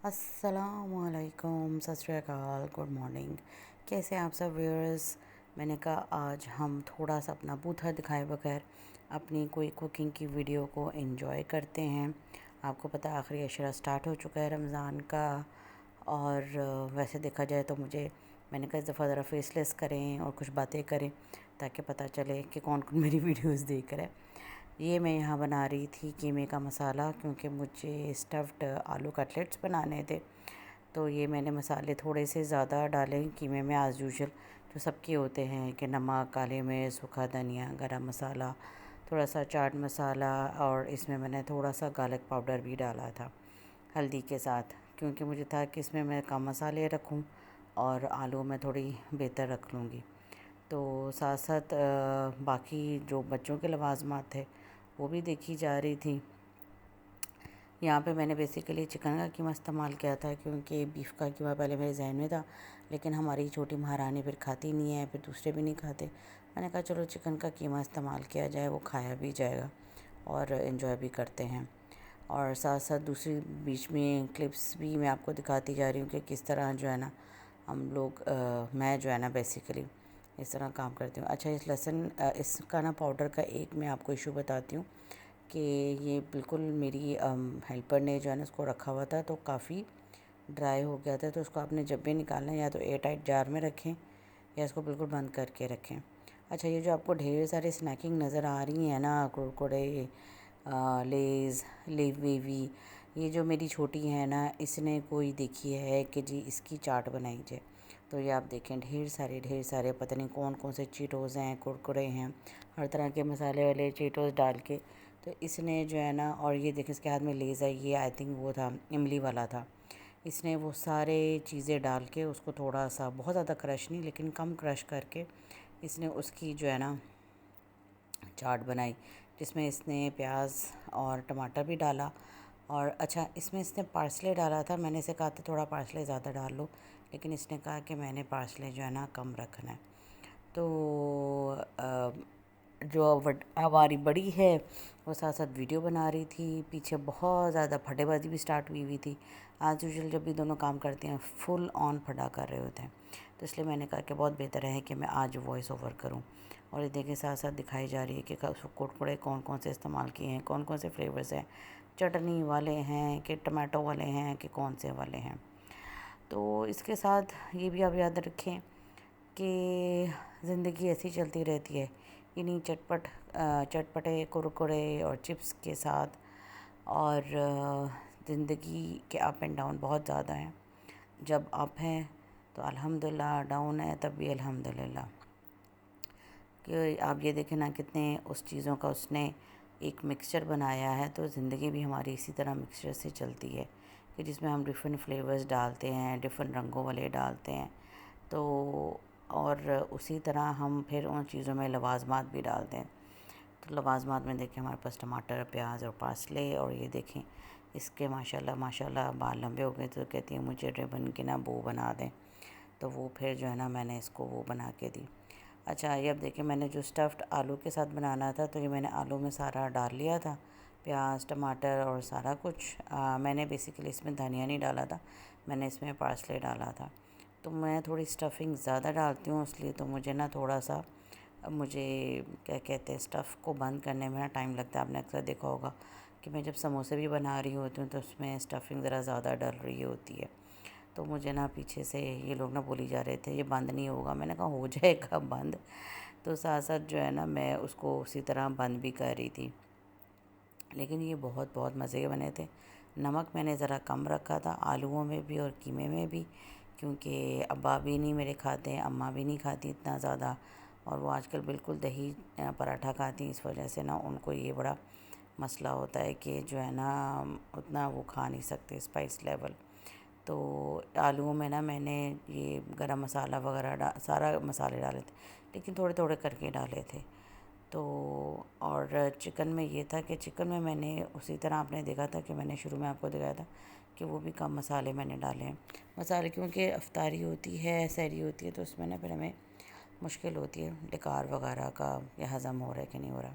अस्सलामुअलैकुम, सत श्री अकाल, गुड मॉर्निंग। कैसे हैं आप सब व्यूअर्स। मैंने कहा आज हम थोड़ा सा अपना बूथा दिखाए बगैर अपनी कोई कुकिंग की वीडियो को एंजॉय करते हैं। आपको पता है आखिरी अशरा स्टार्ट हो चुका है रमज़ान का। और वैसे देखा जाए तो मैंने कहा इस दफ़ा ज़रा फेसलेस करें और कुछ बातें करें ताकि पता चले कि कौन कौन मेरी वीडियोस देख रहा है। ये मैं यहाँ बना रही थी कीमे का मसाला, क्योंकि मुझे स्टफ़्ड आलू कटलेट्स बनाने थे। तो ये मैंने मसाले थोड़े से ज़्यादा डाले कीमे में, एज़ यूजुअल जो सबके होते हैं कि नमक, काली मिर्च, सूखा धनिया, गरम मसाला, थोड़ा सा चाट मसाला, और इसमें मैंने थोड़ा सा गार्लिक पाउडर भी डाला था हल्दी के साथ, क्योंकि मुझे था कि इसमें मैं कम मसाले रखूं और आलू में थोड़ी बेहतर रख लूँगी। तो साथ साथ बाकी जो बच्चों के लवाजमात थे वो भी देखी जा रही थी। यहाँ पे मैंने बेसिकली चिकन का कीमा इस्तेमाल किया था, क्योंकि बीफ का कीमा पहले मेरे जहन में था, लेकिन हमारी छोटी महारानी फिर खाती नहीं है, फिर दूसरे भी नहीं खाते। मैंने कहा चलो चिकन का कीमा इस्तेमाल किया जाए, वो खाया भी जाएगा और इन्जॉय भी करते हैं। और साथ साथ दूसरी बीच में क्लिप्स भी मैं आपको दिखाती जा रही हूँ कि किस तरह जो है ना हम लोग मैं जो है ना बेसिकली इस तरह काम करती हूँ। अच्छा, इस लहसुन इसका ना पाउडर का एक मैं आपको इशू बताती हूँ कि ये बिल्कुल मेरी हेल्पर ने जो है ना उसको रखा हुआ था तो काफ़ी ड्राई हो गया था। तो उसको आपने जब भी निकालना है या तो एयर टाइट जार में रखें या इसको बिल्कुल बंद करके रखें। अच्छा, ये जो आपको ढेर सारे स्नैकिंग नज़र आ रही हैं ना, कुरकुरे, लेज़, लेवेवी, ये जो मेरी छोटी है ना, इसने कोई देखी है कि जी इसकी चाट बनाई जाए। तो ये आप देखें ढेर सारे पता नहीं कौन कौन से चीटोज़ हैं, कुरकुरे हैं, हर तरह के मसाले वाले चीटोज़ डाल के तो इसने जो है ना, और ये देखें इसके हाथ में लेज़ है, ये आई थिंक वो था इमली वाला था। इसने वो सारे चीज़ें डाल के उसको थोड़ा सा, बहुत ज़्यादा क्रश नहीं लेकिन कम क्रश करके इसने उसकी जो है ना चाट बनाई, जिसमें इसने प्याज और टमाटर भी डाला। और अच्छा, इसमें इसने पार्सले डाला था, मैंने इसे कहा था थोड़ा पार्सले ज़्यादा डाल लो, लेकिन इसने कहा कि मैंने पार्सले जो है ना कम रखना है। तो जो हमारी बड़ी है वो साथ साथ वीडियो बना रही थी, पीछे बहुत ज़्यादा फटेबाजी भी स्टार्ट हुई हुई थी। आज यूजुअल जब भी दोनों काम करते हैं फुल ऑन फटा कर रहे होते हैं, तो इसलिए मैंने कहा कि बहुत बेहतर है कि मैं आज वॉइस ओवर करूं। और ये देखें साथ साथ दिखाई जा रही है कि कुरकुरे कौन कौन से इस्तेमाल किए हैं, कौन कौन से फ्लेवर्स हैं, चटनी वाले हैं कि टमाटो वाले हैं कि कौन से वाले हैं। तो इसके साथ ये भी आप याद रखें कि ज़िंदगी ऐसी चलती रहती है इन्हीं चटपटे कुरकुरे और चिप्स के साथ। और ज़िंदगी के अप एंड डाउन बहुत ज़्यादा हैं। जब अप हैं तो अल्हम्दुलिल्लाह, डाउन है तब भी अल्हम्दुलिल्लाह। कि आप ये देखें ना कितने उस चीज़ों का उसने एक मिक्सचर बनाया है। तो ज़िंदगी भी हमारी इसी तरह मिक्सचर से चलती है कि जिसमें हम डिफरेंट फ्लेवर्स डालते हैं, डिफरेंट रंगों वाले डालते हैं। तो और उसी तरह हम फिर उन चीज़ों में लवाजमात भी डालते हैं। तो लवाजमात में देखें हमारे पास टमाटर, प्याज और पार्सले, और ये देखें इसके माशाल्लाह माशाल्लाह बाल लंबे हो गए, तो कहती हैं मुझे रिबन की ना बो बना दें। तो वो फिर जो है ना मैंने इसको वो बना के दी। अच्छा, ये अब देखिए मैंने जो स्टफ़्ड आलू के साथ बनाना था, तो ये मैंने आलू में सारा डाल लिया था, प्याज, टमाटर और सारा कुछ। मैंने बेसिकली इसमें धनिया नहीं डाला था, मैंने इसमें पार्सले डाला था। तो मैं थोड़ी स्टफ़िंग ज़्यादा डालती हूँ, इसलिए तो मुझे ना थोड़ा सा मुझे क्या कहते हैं स्टफ़ को बंद करने में ना टाइम लगता है। आपने अक्सर देखा होगा कि मैं जब समोसे भी बना रही होती हूँ तो उसमें स्टफ़िंग ज़रा ज़्यादा डल रही होती है। तो मुझे ना पीछे से ये लोग ना बोली जा रहे थे ये बंद नहीं होगा, मैंने कहा हो जाएगा बंद। तो साथ साथ जो है ना मैं उसको उसी तरह बंद भी कर रही थी। लेकिन ये बहुत बहुत मज़े के बने थे। नमक मैंने ज़रा कम रखा था आलूओं में भी और कीमे में भी, क्योंकि अब्बा भी नहीं मेरे खाते हैं, अम्मा भी नहीं खाती इतना ज़्यादा, और वो आजकल बिल्कुल दही पराठा खाती, इस वजह से ना उनको ये बड़ा मसला होता है कि जो है ना उतना वो खा नहीं सकते स्पाइस लेवल। तो आलूओं में ना मैंने ये गरम मसाला वगैरह सारा मसाले डाले थे, लेकिन थोड़े थोड़े करके डाले थे। तो और चिकन में ये था कि चिकन में मैंने उसी तरह आपने देखा था कि मैंने शुरू में आपको दिखाया था कि वो भी कम मसाले मैंने डाले हैं। मसाले क्योंकि अफ्तारी होती है, सहरी होती है, तो उसमें ना फिर हमें मुश्किल होती है डकार वगैरह का, या हज़म हो रहा है कि नहीं हो रहा।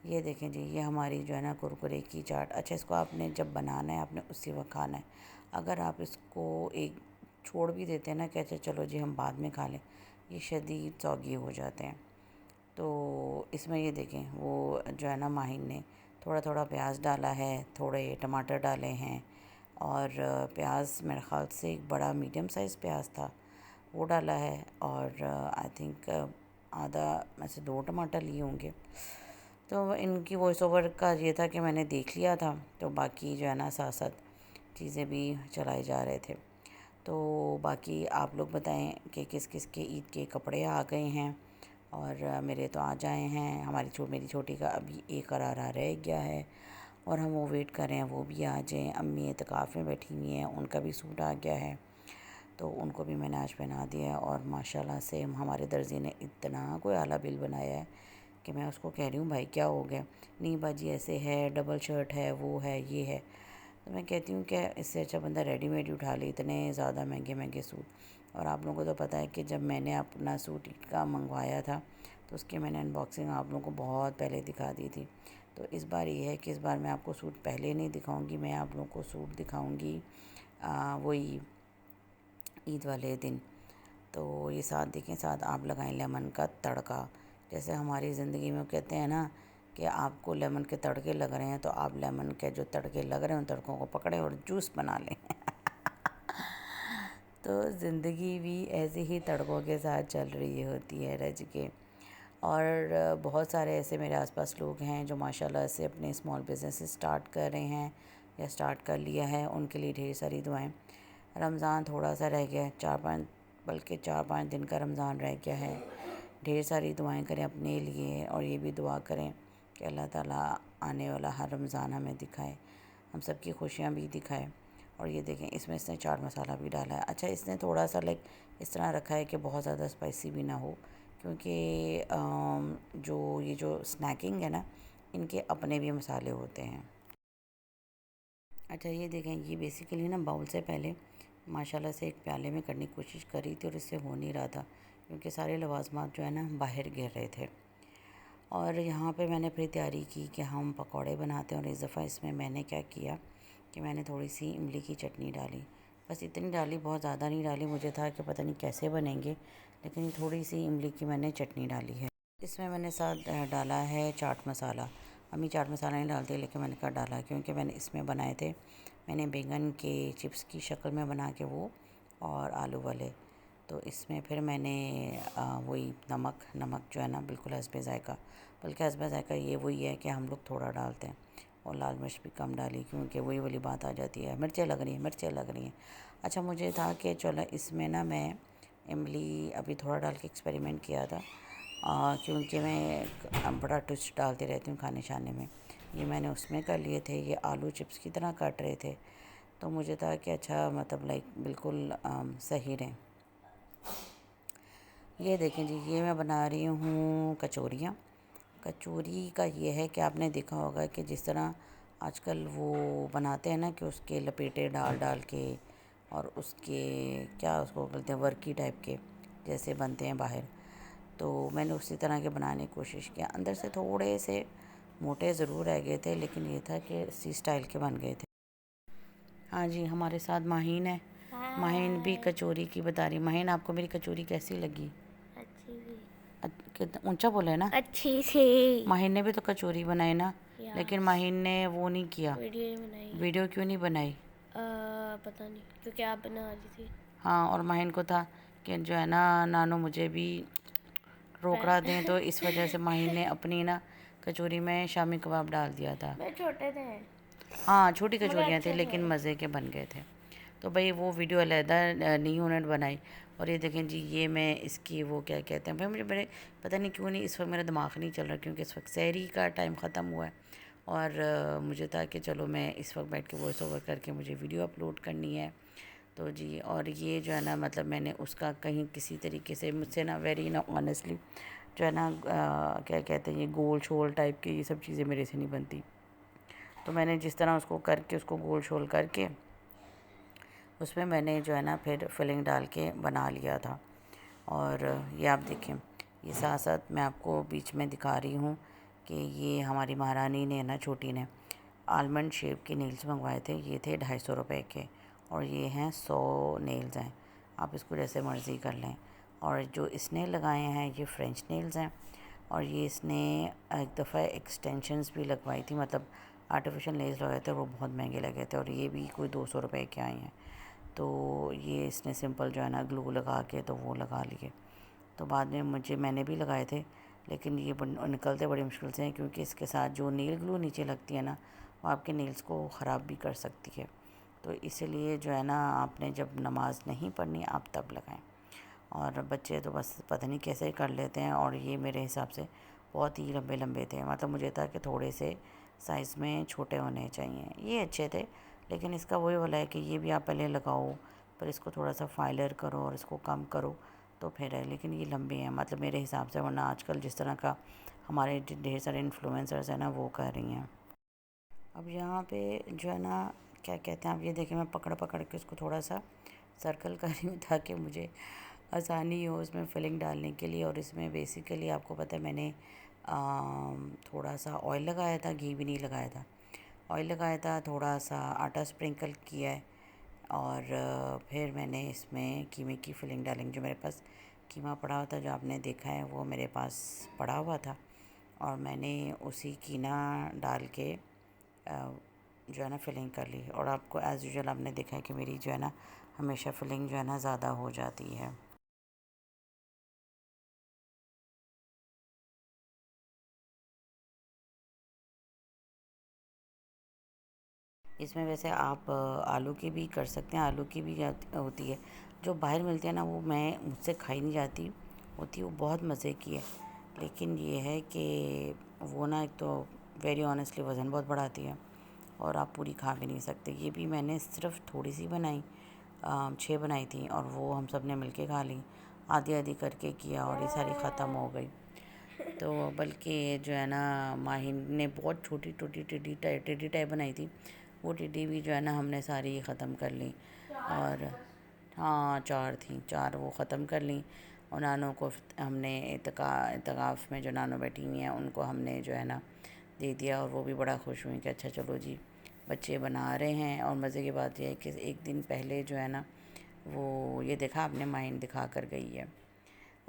ये देखें जी, ये हमारी जो है ना कुरकुरे की चाट। अच्छा, इसको आपने जब बनाना है आपने उसी वक्त खाना है, अगर आप इसको एक छोड़ भी देते हैं ना कि अच्छा चलो जी हम बाद में खा लें, ये शदीद सौगी हो जाते हैं। तो इसमें ये देखें वो जो है ना माहिन ने थोड़ा थोड़ा प्याज डाला है, थोड़े टमाटर डाले हैं, और प्याज मेरे ख़्याल से एक बड़ा मीडियम साइज़ प्याज था वो डाला है, और आई थिंक आधा में से 2 टमाटर लिए होंगे। तो इनकी वॉइस ओवर का ये था कि मैंने देख लिया था, तो बाकी जो है ना साथ साथ चीज़ें भी चलाए जा रहे थे। तो बाकी आप लोग बताएं कि किस किस के ईद के कपड़े आ गए हैं, और मेरे तो आ जाए हैं। मेरी छोटी का अभी एक करारा रह गया है और हम वो वेट कर रहे हैं वो भी आ जाएं। अम्मी एतकाफ़ में बैठी हुई हैं, उनका भी सूट आ गया है, तो उनको भी मैंने आज पहना दिया है। और माशाल्लाह से हमारे दर्जी ने इतना कोई आला बिल बनाया है कि मैं उसको कह रही हूँ भाई क्या हो गया, नहीं बाजी ऐसे है, डबल शर्ट है, वो है, ये है। तो मैं कहती हूँ कि इससे अच्छा बंदा रेडीमेड ही उठा ले, इतने ज़्यादा महंगे महंगे सूट। और आप लोगों को तो पता है कि जब मैंने अपना सूट ईद का मंगवाया था तो उसकी मैंने अनबॉक्सिंग आप लोगों को बहुत पहले दिखा दी थी। तो इस बार ये है कि इस बार मैं आपको सूट पहले नहीं दिखाऊंगी, मैं आप लोगों को सूट दिखाऊंगी वही ईद वाले दिन। तो ये साथ देखें, साथ आप लगाएं लेमन का तड़का। जैसे हमारी ज़िंदगी में वो कहते हैं ना कि आपको लेमन के तड़के लग रहे हैं, तो आप लेमन के जो तड़के लग रहे हैं उन तड़कों को पकड़ें और जूस बना लें। तो ज़िंदगी भी ऐसे ही तड़कों के साथ चल रही होती है रज के। और बहुत सारे ऐसे मेरे आसपास लोग हैं जो माशाल्लाह से अपने स्मॉल बिज़नेस स्टार्ट कर रहे हैं या स्टार्ट कर लिया है, उनके लिए ढेर सारी दुआएं। रमज़ान थोड़ा सा रह गया है, 4-5 दिन का रमज़ान रह गया है। ढेर सारी दुआएं करें अपने लिए, और ये भी दुआ करें कि अल्लाह ताला आने वाला हर रमज़ान हमें दिखाए, हम सबकी खुशियाँ भी दिखाए। और ये देखें इसमें इसने चाट मसाला भी डाला है। अच्छा इसने थोड़ा सा लाइक इस तरह रखा है कि बहुत ज़्यादा स्पाइसी भी ना हो, क्योंकि जो स्नैकिंग है ना, इनके अपने भी मसाले होते हैं। अच्छा ये देखें, ये बेसिकली ना बाउल से पहले माशाल्लाह से एक प्याले में करने की कोशिश करी थी और इससे हो नहीं रहा था, क्योंकि सारे लवाजमात जो है ना बाहर गिर रहे थे। और यहाँ पे मैंने फिर तैयारी की कि हम पकौड़े बनाते हैं, और इस दफ़ा इसमें मैंने क्या किया कि मैंने थोड़ी सी इमली की चटनी डाली। बस इतनी डाली, बहुत ज़्यादा नहीं डाली, मुझे था कि पता नहीं कैसे बनेंगे, लेकिन थोड़ी सी इमली की मैंने चटनी डाली है। इसमें मैंने साथ डाला है चाट मसाला। अम्मी चाट मसाला नहीं डालती, लेकिन मैंने कहा डाला क्योंकि मैंने इसमें बनाए थे, मैंने बैंगन के चिप्स की शक्ल में बना के वो, और आलू वाले। तो इसमें फिर मैंने वही नमक जो है ना बिल्कुल हस्बे ज़ायक़ा, बल्कि हस्बे ज़ायक़ा ये वही है कि हम लोग थोड़ा डालते हैं, और लाल मिर्च भी कम डाली क्योंकि वही वाली बात आ जाती है, मिर्चें लग रही हैं, मिर्चें लग रही हैं। अच्छा मुझे था कि चलो इसमें ना मैं इमली अभी थोड़ा डाल के एक्सपेरिमेंट किया था, क्योंकि मैं बड़ा ट्विस्ट डालती रहती हूँ खाने शाने में। ये मैंने उसमें कर लिए थे, ये आलू चिप्स की तरह काट रहे थे, तो मुझे था कि अच्छा मतलब लाइक बिल्कुल सही रहे। ये देखें जी, ये मैं बना रही हूँ कचौरियाँ। कचौरी का ये है कि आपने देखा होगा कि जिस तरह आजकल वो बनाते हैं ना कि उसके लपेटे डाल डाल के, और उसके क्या उसको बोलते हैं वर्की टाइप के जैसे बनते हैं बाहर, तो मैंने उसी तरह के बनाने की कोशिश किया। अंदर से थोड़े से मोटे ज़रूर रह गए थे, लेकिन ये था कि इसी स्टाइल के बन गए थे। हाँ जी, हमारे साथ माहीन है। माहीन भी कचौरी की बता रही। माहीन आपको मेरी कचौरी कैसी लगी? अच्छी थी। कितना ऊंचा बोला है ना। अच्छी थी। माहीन ने भी तो कचौरी बनाई ना, लेकिन माहीन ने वो नहीं किया। वीडियो नहीं बनाई। वीडियो क्यों नहीं बनाई? पता नहीं, क्योंकि आप बना रही थी। हाँ, और माहीन को था कि जो है ना नानो मुझे भी रोकड़ा दें, तो इस वजह से माहीन ने अपनी ना कचौरी में शामी कबाब डाल दिया था। मैं छोटे थे। हाँ छोटी कचौरियाँ थी, अच्छे लेकिन थे। मज़े के बन गए थे। तो भाई वो वीडियो अलहदा नहीं उन्होंने बनाई। और ये देखें जी, ये मैं इसकी वो क्या कहते हैं भाई, मुझे मेरे पता नहीं क्यों नहीं इस वक्त मेरा दिमाग नहीं चल रहा, क्योंकि इस वक्त सहरी का टाइम ख़त्म हुआ है, और मुझे था कि चलो मैं इस वक्त बैठ के वॉइस ओवर करके मुझे वीडियो अपलोड करनी है। तो जी, और ये जो है ना मतलब मैंने उसका कहीं किसी तरीके से मुझसे ना वेरी ना ऑनेस्टली जो है ना क्या कहते हैं ये गोल शोल टाइप के ये सब चीज़ें मेरे से नहीं बनती। तो मैंने जिस तरह उसको करके उसको गोल शोल करके उसमें मैंने जो है ना फिर फिलिंग डाल के बना लिया था। और ये आप देखें, ये साथ साथ मैं आपको बीच में दिखा रही हूँ कि ये हमारी महारानी ने ना छोटी ने आलमंड शेप के नील्स मंगवाए थे, ये थे 250 रुपये के, और ये हैं 100 नेल्स हैं। आप इसको जैसे मर्ज़ी कर लें। और जो इसने लगाए हैं ये फ्रेंच नेल्स हैं। और ये इसने एक दफ़ा एक्सटेंशंस भी लगवाई थी, मतलब आर्टिफिशियल नेल्स लगाए थे, वो बहुत महंगे लगे थे और ये भी कोई 200 रुपये के आए हैं। तो ये इसने सिंपल जो है ना ग्लू लगा के तो वो लगा लिए। तो बाद में मैंने भी लगाए थे, लेकिन ये निकलते बड़ी मुश्किल से हैं, क्योंकि इसके साथ जो नील ग्लू नीचे लगती है ना, वो आपके नेल्स को ख़राब भी कर सकती है। तो इसीलिए जो है ना, आपने जब नमाज़ नहीं पढ़नी आप तब लगाएं। और बच्चे तो बस पता नहीं कैसे कर लेते हैं। और ये मेरे हिसाब से बहुत ही लंबे लंबे थे, मतलब मुझे था कि थोड़े से साइज़ में छोटे होने चाहिए। ये अच्छे थे, लेकिन इसका वही वाला है कि ये भी आप पहले लगाओ, फिर इसको थोड़ा सा फाइलर करो और इसको कम करो तो फिर है। लेकिन ये लंबे हैं, मतलब मेरे हिसाब से, वरना आजकल जिस तरह का हमारे ढेर सारे इन्फ्लुएंसर्स हैं ना, वो कर रही हैं। अब यहाँ पे जो है ना, क्या कहते हैं, आप ये देखिए, मैं पकड़ पकड़ के उसको थोड़ा सा सर्कल कर रही हूँ ताकि मुझे आसानी हो उसमें फिलिंग डालने के लिए। और इसमें बेसिकली आपको पता है मैंने थोड़ा सा ऑयल लगाया था, घी भी नहीं लगाया था। ऑयल लगाया था, थोड़ा सा आटा स्प्रिंकल किया है और फिर मैंने इसमें कीमे की फिलिंग डालेंगे। जो मेरे पास कीमा पड़ा हुआ था, जो आपने देखा है, वो मेरे पास पड़ा हुआ था और मैंने उसी कीना डाल के जो है ना फिलिंग कर ली। और आपको एज़ यूजुअल आपने देखा है कि मेरी जो है ना हमेशा फिलिंग जो है ना ज़्यादा हो जाती है। इसमें वैसे आप आलू की भी कर सकते हैं, आलू की भी होती है। जो बाहर मिलती है ना, वो मुझसे खाई नहीं जाती होती, वो बहुत मज़े की है। लेकिन ये है कि वो ना, एक तो वेरी ऑनेस्टली वज़न बहुत बढ़ाती है और आप पूरी खा भी नहीं सकते। ये भी मैंने सिर्फ थोड़ी सी बनाई, 6 बनाई थी और वो हम सब ने मिल के खा ली, आधी आधी करके किया और ये सारी ख़त्म हो गई। तो बल्कि जो है ना, माहिन ने बहुत छोटी छोटी टेढ़ी टाइप बनाई थी, वो टिड्डी भी जो है ना हमने सारी ख़त्म कर ली। और हाँ, 4 थी, 4 वो ख़त्म कर ली। और नानों को हमने इतकाफ़ में जो नानों बैठी हुई हैं उनको हमने जो है ना दे दिया। और वो भी बड़ा खुश हुई कि अच्छा चलो जी, बच्चे बना रहे हैं। और मज़े की बात यह है कि एक दिन पहले जो है ना, वो ये देखा आपने, माहिन दिखा कर गई है।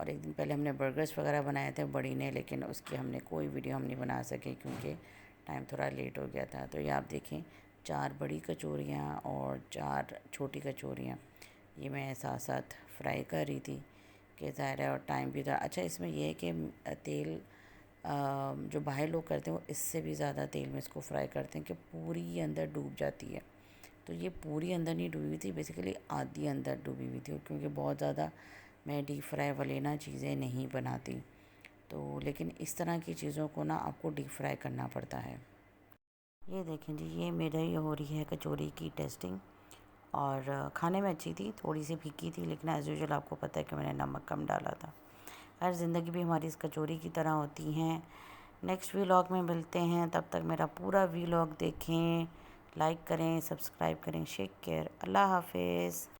और एक दिन पहले हमने बर्गर्स वगैरह बनाए थे बड़ी ने, लेकिन उसकी हमने कोई वीडियो हम नहीं बना सके क्योंकि टाइम थोड़ा लेट हो गया था। तो ये आप देखें, 4 बड़ी कचौरियाँ और 4 छोटी कचौरियाँ, ये मैं साथ साथ फ्राई कर रही थी कि ज़ाहिर है, और टाइम भी था। अच्छा, इसमें यह है कि तेल जो बाहर लोग करते हैं वो इससे भी ज़्यादा तेल में इसको फ्राई करते हैं कि पूरी अंदर डूब जाती है। तो ये पूरी अंदर नहीं डूबी हुई थी, बेसिकली आधी अंदर डूबी हुई थी, क्योंकि बहुत ज़्यादा मैं डीप फ्राई वाली ना चीज़ें नहीं बनाती। तो लेकिन इस तरह की चीज़ों को ना आपको डीप फ्राई करना पड़ता है। ये देखें जी, ये मेरे ये हो रही है कचौरी की टेस्टिंग। और खाने में अच्छी थी, थोड़ी सी फीकी थी, लेकिन एज़ यूजुअल आपको पता है कि मैंने नमक कम डाला था। हर ज़िंदगी भी हमारी इस कचौरी की तरह होती हैं। नेक्स्ट व्लॉग में मिलते हैं, तब तक मेरा पूरा व्लॉग देखें, लाइक करें, सब्सक्राइब करें। टेक केयर, अल्लाह हाफिज़।